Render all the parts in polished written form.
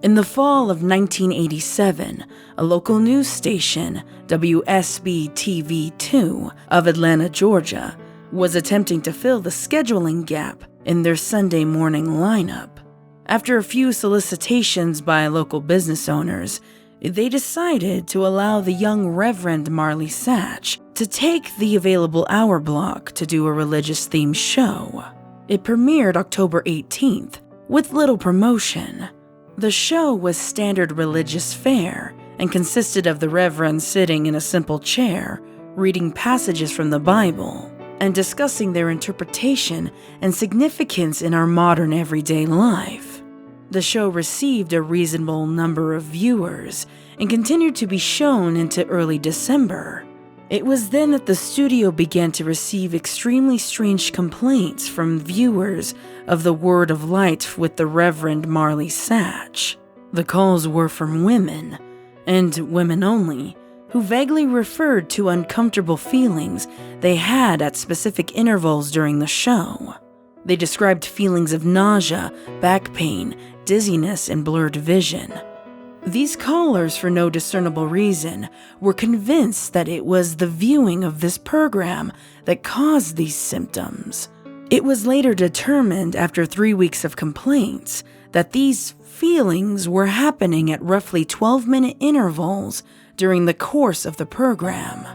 In the fall of 1987, a local news station, WSB-TV2 of Atlanta, Georgia, was attempting to fill the scheduling gap in their Sunday morning lineup. After a few solicitations by local business owners, they decided to allow the young Reverend Marley Satch to take the available hour block to do a religious-themed show. It premiered October 18th with little promotion. The show was standard religious fare and consisted of the Reverend sitting in a simple chair, reading passages from the Bible, and discussing their interpretation and significance in our modern everyday life. The show received a reasonable number of viewers and continued to be shown into early December. It was then that the studio began to receive extremely strange complaints from viewers of the Word of Light with the Reverend Marley Satch. The calls were from women, and women only, who vaguely referred to uncomfortable feelings they had at specific intervals during the show. They described feelings of nausea, back pain, dizziness, and blurred vision. These callers, for no discernible reason, were convinced that it was the viewing of this program that caused these symptoms. It was later determined, after 3 weeks of complaints, that these feelings were happening at roughly 12-minute intervals during the course of the program.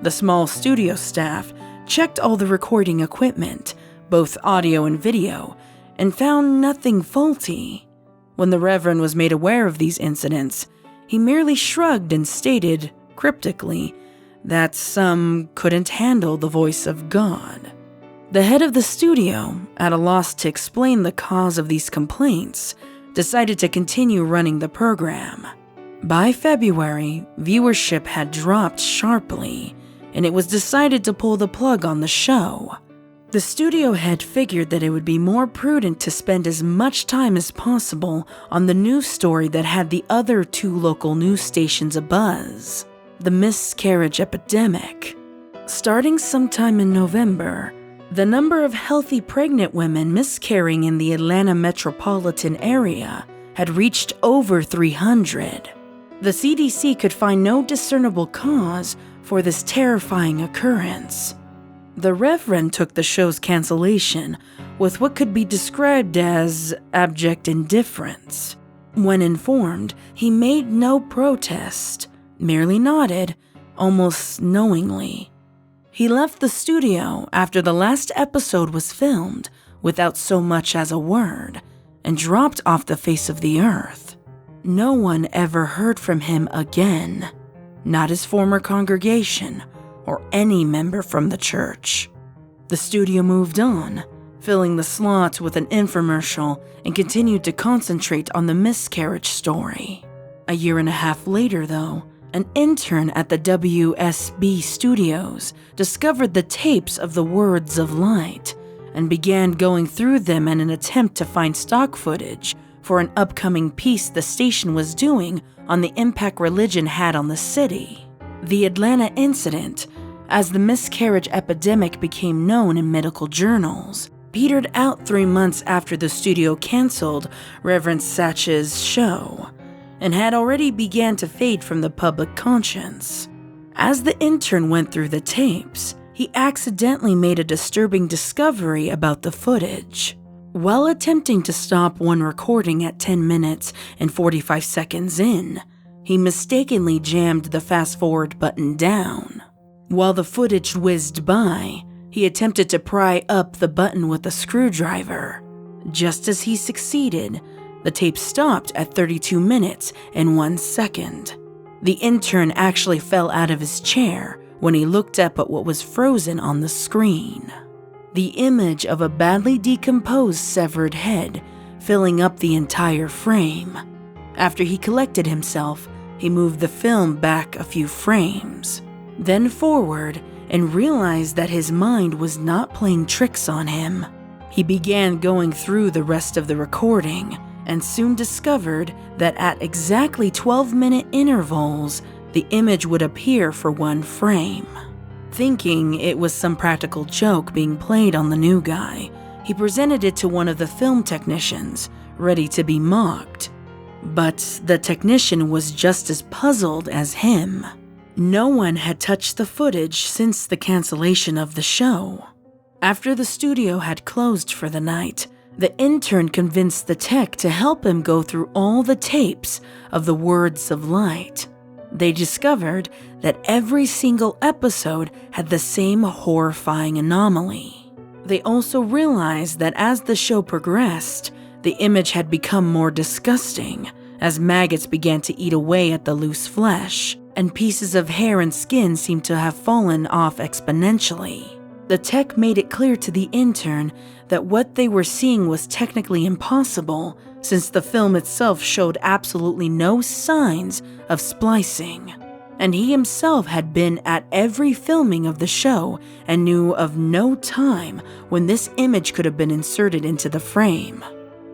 The small studio staff checked all the recording equipment, both audio and video, and found nothing faulty. When the Reverend was made aware of these incidents, he merely shrugged and stated, cryptically, that some couldn't handle the voice of God. The head of the studio, at a loss to explain the cause of these complaints, decided to continue running the program. By February, viewership had dropped sharply, and it was decided to pull the plug on the show. The studio head figured that it would be more prudent to spend as much time as possible on the news story that had the other 2 local news stations abuzz, the miscarriage epidemic. Starting sometime in November, the number of healthy pregnant women miscarrying in the Atlanta metropolitan area had reached over 300. The CDC could find no discernible cause for this terrifying occurrence. The Reverend took the show's cancellation with what could be described as abject indifference. When informed, he made no protest, merely nodded, almost knowingly. He left the studio after the last episode was filmed without so much as a word, and dropped off the face of the earth. No one ever heard from him again, not his former congregation or any member from the church. The studio moved on, filling the slot with an infomercial, and continued to concentrate on the miscarriage story. A year and a half later, though, an intern at the WSB studios discovered the tapes of the Words of Light and began going through them in an attempt to find stock footage for an upcoming piece the station was doing on the impact religion had on the city. The Atlanta incident, as the miscarriage epidemic became known in medical journals, petered out 3 months after the studio canceled Reverend Satch's show, and had already began to fade from the public conscience. As the intern went through the tapes, he accidentally made a disturbing discovery about the footage. While attempting to stop one recording at 10 minutes and 45 seconds in, he mistakenly jammed the fast-forward button down. While the footage whizzed by, he attempted to pry up the button with a screwdriver. Just as he succeeded, the tape stopped at 32 minutes and 1 second. The intern actually fell out of his chair when he looked up at what was frozen on the screen. The image of a badly decomposed severed head filling up the entire frame. After he collected himself, he moved the film back a few frames, then forward, and realized that his mind was not playing tricks on him. He began going through the rest of the recording and soon discovered that at exactly 12-minute intervals, the image would appear for 1 frame. Thinking it was some practical joke being played on the new guy, he presented it to one of the film technicians, ready to be mocked. But the technician was just as puzzled as him. No one had touched the footage since the cancellation of the show. After the studio had closed for the night, the intern convinced the tech to help him go through all the tapes of the Words of Light. They discovered that every single episode had the same horrifying anomaly. They also realized that as the show progressed, the image had become more disgusting as maggots began to eat away at the loose flesh, and pieces of hair and skin seemed to have fallen off exponentially. The tech made it clear to the intern that what they were seeing was technically impossible since the film itself showed absolutely no signs of splicing. And he himself had been at every filming of the show and knew of no time when this image could have been inserted into the frame.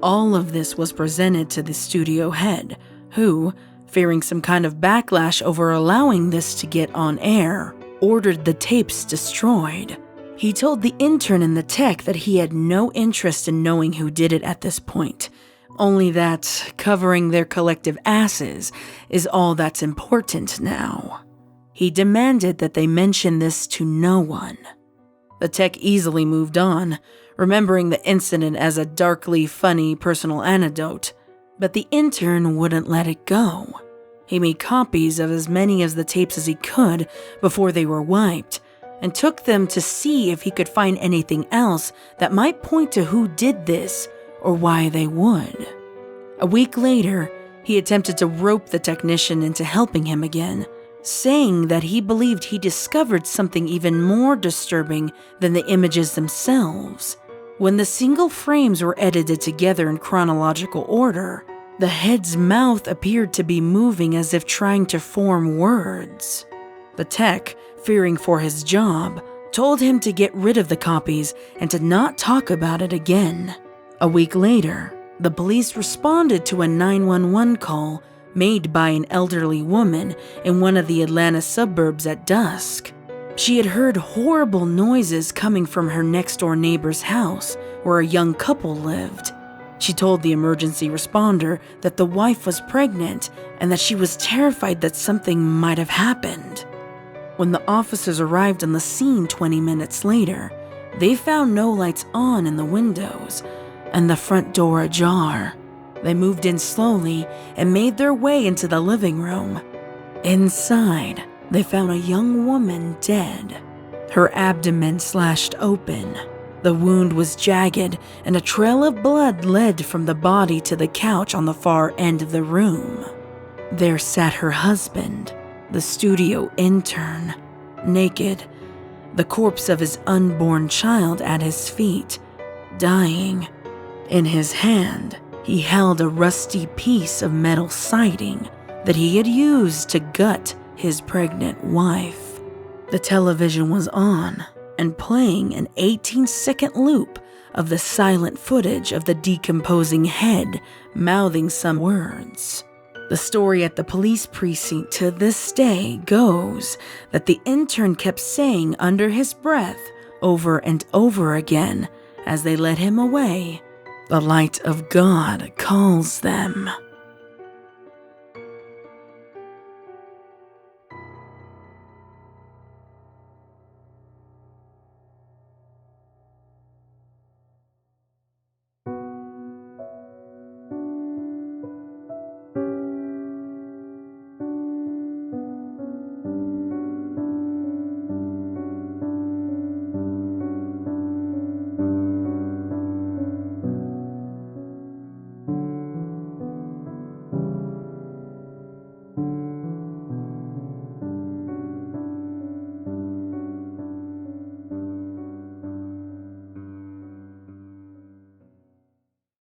All of this was presented to the studio head, who, fearing some kind of backlash over allowing this to get on air, ordered the tapes destroyed. He told the intern and the tech that he had no interest in knowing who did it at this point, only that covering their collective asses is all that's important now. He demanded that they mention this to no one. The tech easily moved on, remembering the incident as a darkly funny personal anecdote, but the intern wouldn't let it go. He made copies of as many of the tapes as he could before they were wiped, and took them to see if he could find anything else that might point to who did this or why they would. A week later, he attempted to rope the technician into helping him again, saying that he believed he discovered something even more disturbing than the images themselves. When the single frames were edited together in chronological order, the head's mouth appeared to be moving as if trying to form words. The tech, fearing for his job, told him to get rid of the copies and to not talk about it again. A week later, the police responded to a 911 call made by an elderly woman in one of the Atlanta suburbs at dusk. She had heard horrible noises coming from her next-door neighbor's house, where a young couple lived. She told the emergency responder that the wife was pregnant and that she was terrified that something might have happened. When the officers arrived on the scene 20 minutes later, they found no lights on in the windows and the front door ajar. They moved in slowly and made their way into the living room. Inside, they found a young woman dead, her abdomen slashed open. The wound was jagged, and a trail of blood led from the body to the couch on the far end of the room. There sat her husband, the studio intern, naked, the corpse of his unborn child at his feet, dying. In his hand, he held a rusty piece of metal siding that he had used to gut his pregnant wife. The television was on and playing an 18-second loop of the silent footage of the decomposing head mouthing some words. The story at the police precinct to this day goes that the intern kept saying under his breath over and over again as they led him away, "The light of God calls them."